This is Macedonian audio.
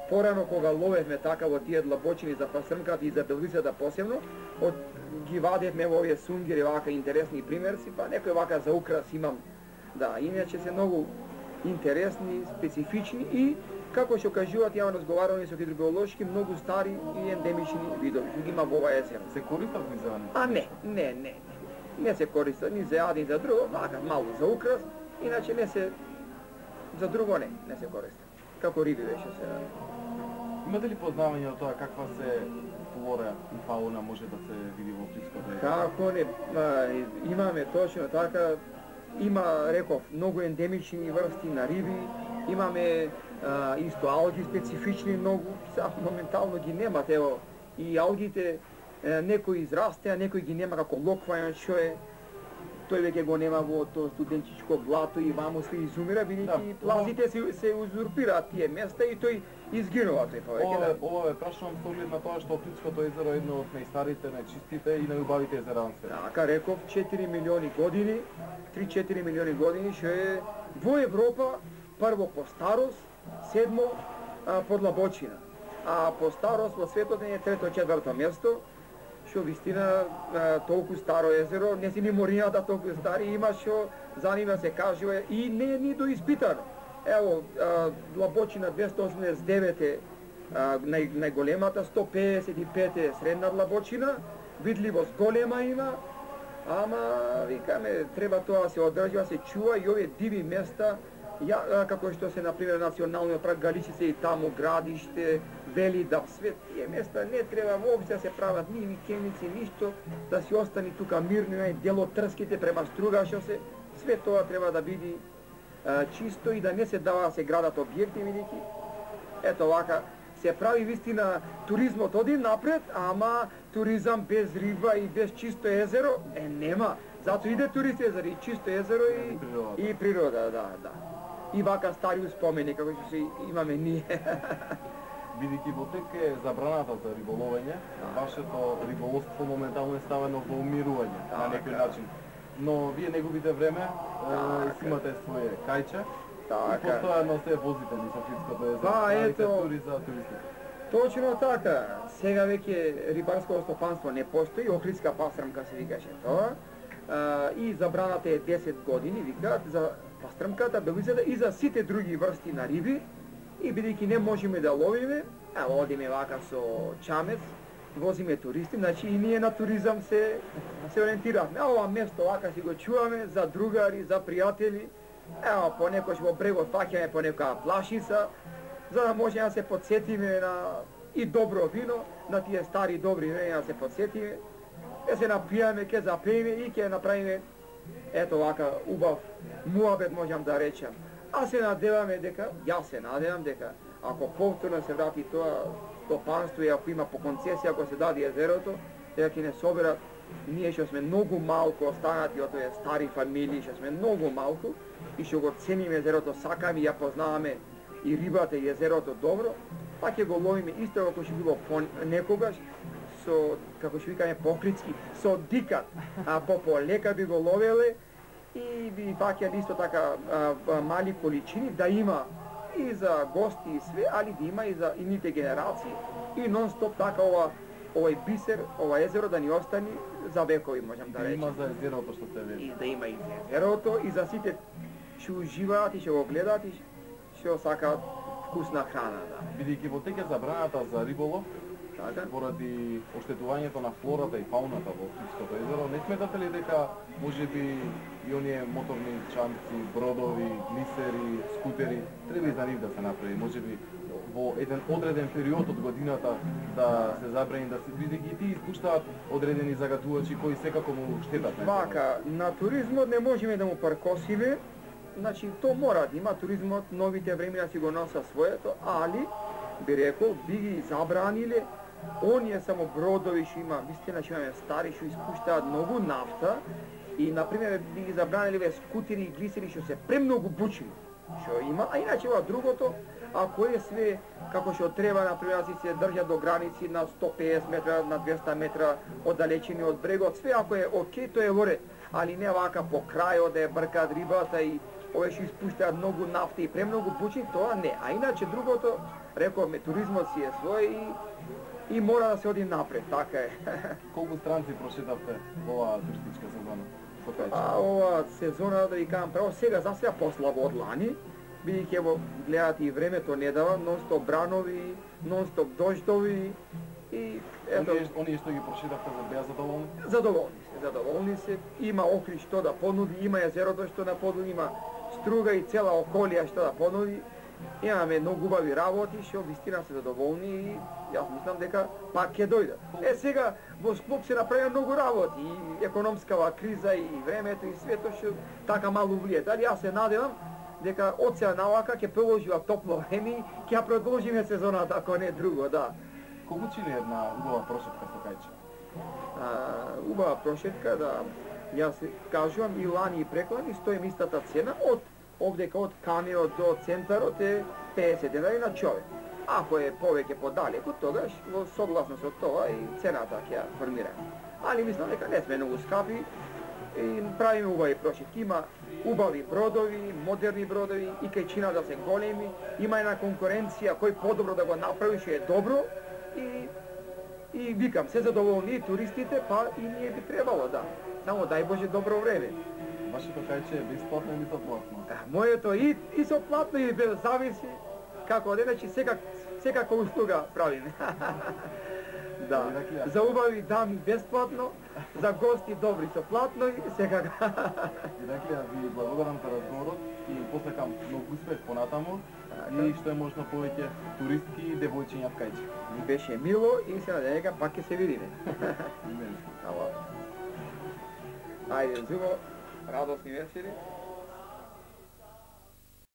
Порано кога ловевме така во тие длабочини за пастрмката и за белвицата посебно, ги вадевме во овие сунгери вака интересни примерци, па некој вака за украс имам. Да, иначе се многу интересни, специфични и како што кажуваат, ја разговараме со хидробиолошки, многу стари и ендемични видови, ги има во ова езеро. Се користат ли за А не. Не се користат ни за јади, ни за друго, вака малку за украс, иначе не се за друго не се користат. Како риби беше се. Имате ли познавање од тоа каква се флора и фауна може да се види во Плитското езеро? Како не, имаме точно така, има, реков, многу ендемични врсти на риби, имаме исто алги специфични многу, сега моментално ги немат, ево, и алгите, некои израстеа, некои ги нема како локвајан, што е, тој веќе го нема во тоа студентичко блато и ваму се изумира, бидејќи плазите се узурпираат тие места и тој изгинува тој повеќе. Ова е прашувам со оглед на тоа што Плитското езеро е едно од најстарите, најчистите и најубавите езера на свет. Така реков, 4 милиони години, 3-4 милиони години, што е во Европа прво по старост, седмо по длабочина, а по старост во светот е трето-четврто место, што вистина толку старо езеро, не си ни морината толку стари, има што за нива се кажува и не е ни доиспитано. Ево, длабочина 289 е најголемата, 155 е средна длабочина, видливост голема има, ама, викаме, треба тоа се одржува, се чува и овие диви места, како што се, например, националниот парк Галичица и таму градиште, Велидав, свет, тие места не треба воопшто да се прават ни викеници, ништо, да си остани тука мирни, делотрските према Струга што се, све тоа треба да биде чисто и да не се дава да се градат објекти, видејќи, ето вака, се прави вистина туризмот оди напред, ама туризам без риба и без чисто езеро, нема. Зато иде туристи заради чисто езеро и природа, да. И вака стари успомени, како што се имаме ние. Бидејќи во тек е забраната за риболовење, вашето риболовство моментално е ставено во умирување на некој начин. Но вие не губите време, имате своје кајче и постојано се возите низ Плитското езеро, ето за туристите. Точно така. Сега веќе рибарско стопанство не постои, охридска пастрмка се викаше тоа. И забраната е 10 години, викаат, за пастрмката, белвицата и за сите други врсти на риби. И бидејќи не можеме да ловиме, одиме вака со чамец, возиме туристи, значи и ние на туризам се ориентиравме. Ова место вака си го чуваме за другари, за пријатели. Понекош во брегот фаќаме по некоја плашица, за да можеме да се подсетиме на и добро вино, на тие стари добри вина да се подсетиме. Ке се напијаме, ке запееме и ке направиме ето вака убав муабет, можам да речам. А се надеваме дека, јас се надевам дека ако повторно се врати тоа стопанство и ако има по концесија, ако се даде езерото, дека ќе не соберат ние што сме многу малку останати од овие стари фамилии, што сме многу малку и што го цениме езерото, сакаме и ја познаваме и рибата и езерото добро, па ќе го ловиме исто како што било некогаш, со, како што викаме покритски, со дикат, полека би го ловеле и би фаќали исто така мали количини, да има и за гости и све, али да има и за ините генерации и нон-стоп така овој бисер, ова езеро да ни остани за векови, можам да речем. Има за езерото што сте вели. И да има и за езерото и за сите што уживаат и што го гледаат и што сакаат вкусна храна, да. Бидејќи во тек е забраната за риболов, поради оштетувањето на флората и фауната во Плитското езеро, не сметате ли дека можеби и оние моторни чамци, бродови, глисери, скутери, треба и за нив да се направи, можеби во еден одреден период од годината да се забрани, да се бидејќи и тие испуштаат одредени загатувачи кои секако му штетат. Вака, на туризмот не можеме да му паркосиме, значи то мора да има туризмот, новите времена си го носа своето, али би рекол, би ги забраниле оние само бродови што има, вистина што имаме стари што испуштаат многу нафта и например би ги забраниле скутери и глисери што се премногу бучни што има, а иначе во другото, ако е све како што треба, например, да се држат до граници на 150 метра, на 200 метра оддалечени од брегот, све ако е окей, тоа е во ред, али не вака по крајот да ја бркаат рибата и овие што испуштаат многу нафта и премногу бучни, тоа не, а иначе другото реков ме туризмот си е свој и мора да се оди напред, така е. Колку странци прошетавте оваа туристичка сезона? Ова сезона, да ви кажам право, сега за сега послабо од лани, бидејќи ево гледате и времето не дава, нон-стоп бранови, нон-стоп дождови и ето. Оние што ги прошетавте беа задоволни? Задоволни се. Има Охрид што да понуди, има езерото што да понуди, има Струга и цела околија што да понуди. Имаме многу убави работи, што вистина се задоволни и јас мислам дека пак ќе дојдат. Сега во Склоп се направи многу работи, и економскава криза и времето и свето што така малку влие. Дали јас се надевам дека од сега навака ќе продолжива топло време, ќе ја продолжиме сезоната, ако не друго, да. Колку чини една убава прошетка со Кајче? Убава прошетка, да, јас кажувам и лани и преклани стоим истата цена овдека од Камиот до центарот е 50 денари на човек. Ако е повеќе подалеку, тогаш во согласно со тоа и цената ќе ја формираме. Али мислам дека не сме многу скапи и правиме убави прошетки. Има убави бродови, модерни бродови и кајчина да се големи. Има една конкуренција кој подобро да го направи што е добро и викам, се задоволни и туристите, па и ние би требало, да. Само дај Боже добро време. Вашето Кајче е бесплатно или со платно? Моето и со платно и без зависи, како денечи секако услуга правиме. Да, за убави дами бесплатно, за гости добри со платно и секако. Ираклија, ви благодарам за разговорот и посакам многу успех понатаму и што е можно повеќе туристки и девојчиња в Кајче. Ми беше мило и се надевам дека пак ќе се видиме. Ајде, Зубо, радосни весели.